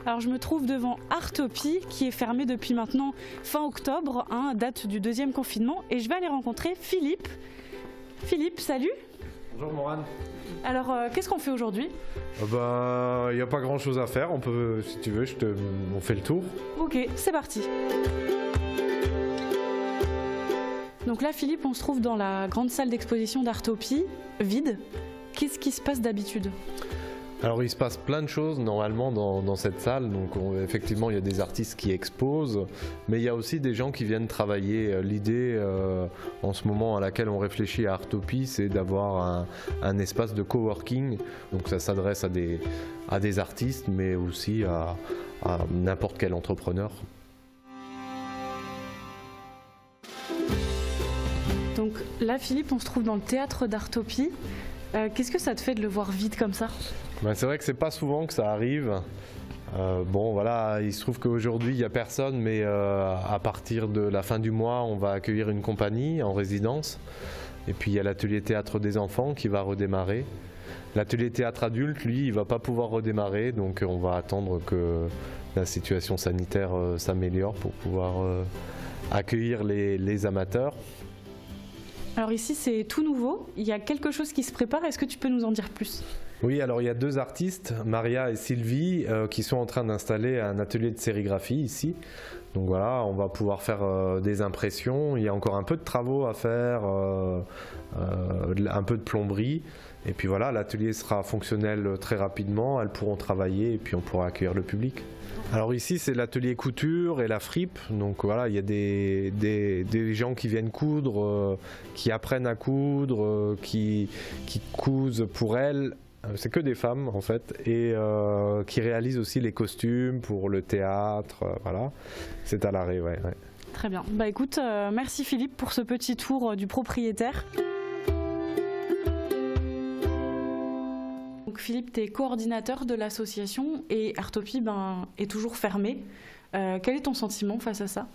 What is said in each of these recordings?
Alors je me trouve devant Artopie qui est fermé depuis maintenant fin octobre, date du deuxième confinement, et je vais aller rencontrer Philippe. Philippe, salut. Bonjour Morane. Alors qu'est-ce qu'on fait aujourd'hui? Il n'y a pas grand chose à faire, on peut, si tu veux, on fait le tour. Ok, c'est parti. Donc là Philippe, on se trouve dans la grande salle d'exposition d'Artopie, vide. Qu'est-ce qui se passe d'habitude? Alors il se passe plein de choses normalement dans cette salle, donc effectivement il y a des artistes qui exposent, mais il y a aussi des gens qui viennent travailler. L'idée en ce moment à laquelle on réfléchit à Artopie, c'est d'avoir un espace de coworking, donc ça s'adresse à des artistes, mais aussi à n'importe quel entrepreneur. Donc là Philippe, on se trouve dans le théâtre d'Artopie. Qu'est-ce que ça te fait de le voir vide comme ça? C'est vrai que c'est pas souvent que ça arrive. Bon voilà, il se trouve qu'aujourd'hui il n'y a personne, mais à partir de la fin du mois, on va accueillir une compagnie en résidence. Et puis il y a l'atelier théâtre des enfants qui va redémarrer. L'atelier théâtre adulte, lui, il ne va pas pouvoir redémarrer, donc on va attendre que la situation sanitaire s'améliore pour pouvoir accueillir les amateurs. Alors ici c'est tout nouveau, il y a quelque chose qui se prépare, est-ce que tu peux nous en dire plus? Oui, alors il y a deux artistes, Maria et Sylvie, qui sont en train d'installer un atelier de sérigraphie ici. Donc voilà, on va pouvoir faire des impressions, il y a encore un peu de travaux à faire, un peu de plomberie. Et puis voilà, l'atelier sera fonctionnel très rapidement, elles pourront travailler et puis on pourra accueillir le public. Alors ici c'est l'atelier couture et la fripe, donc voilà, il y a des gens qui viennent coudre, qui apprennent à coudre, qui cousent pour elles. C'est que des femmes en fait, et qui réalisent aussi les costumes pour le théâtre, voilà. C'est à l'arrêt, ouais. Très bien. Bah écoute, merci Philippe pour ce petit tour du propriétaire. Donc Philippe, tu es coordinateur de l'association et Artopie est toujours fermée. Quel est ton sentiment face à ça?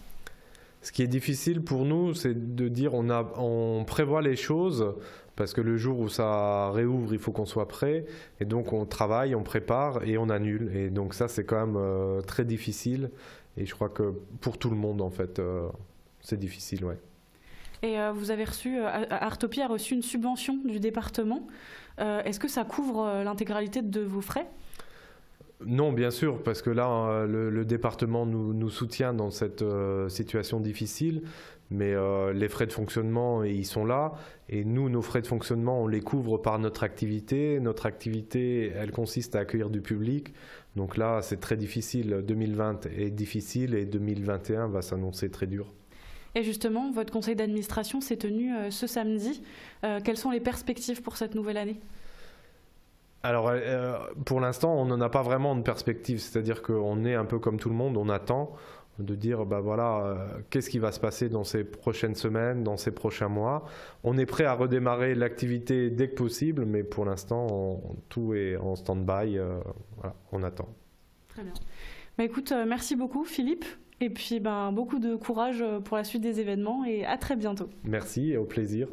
Ce qui est difficile pour nous, c'est de dire on prévoit les choses parce que le jour où ça réouvre, il faut qu'on soit prêt. Et donc on travaille, on prépare et on annule. Et donc ça, c'est quand même très difficile. Et je crois que pour tout le monde, en fait, c'est difficile, ouais. Et vous avez Artopie a reçu une subvention du département. Est-ce que ça couvre l'intégralité de vos frais? Non, bien sûr, parce que là, le département nous soutient dans cette situation difficile, mais les frais de fonctionnement, ils sont là, et nous, nos frais de fonctionnement, on les couvre par notre activité. Notre activité, elle consiste à accueillir du public, donc là, c'est très difficile. 2020 est difficile, et 2021 va s'annoncer très dur. Et justement, votre conseil d'administration s'est tenu ce samedi. Quelles sont les perspectives pour cette nouvelle année? Alors, pour l'instant, on n'en a pas vraiment de perspective, c'est-à-dire qu'on est un peu comme tout le monde, on attend de dire, qu'est-ce qui va se passer dans ces prochaines semaines, dans ces prochains mois. On est prêt à redémarrer l'activité dès que possible, mais pour l'instant, tout est en stand-by, voilà, on attend. Très bien. Écoute, merci beaucoup Philippe, et puis beaucoup de courage pour la suite des événements, et à très bientôt. Merci, et au plaisir.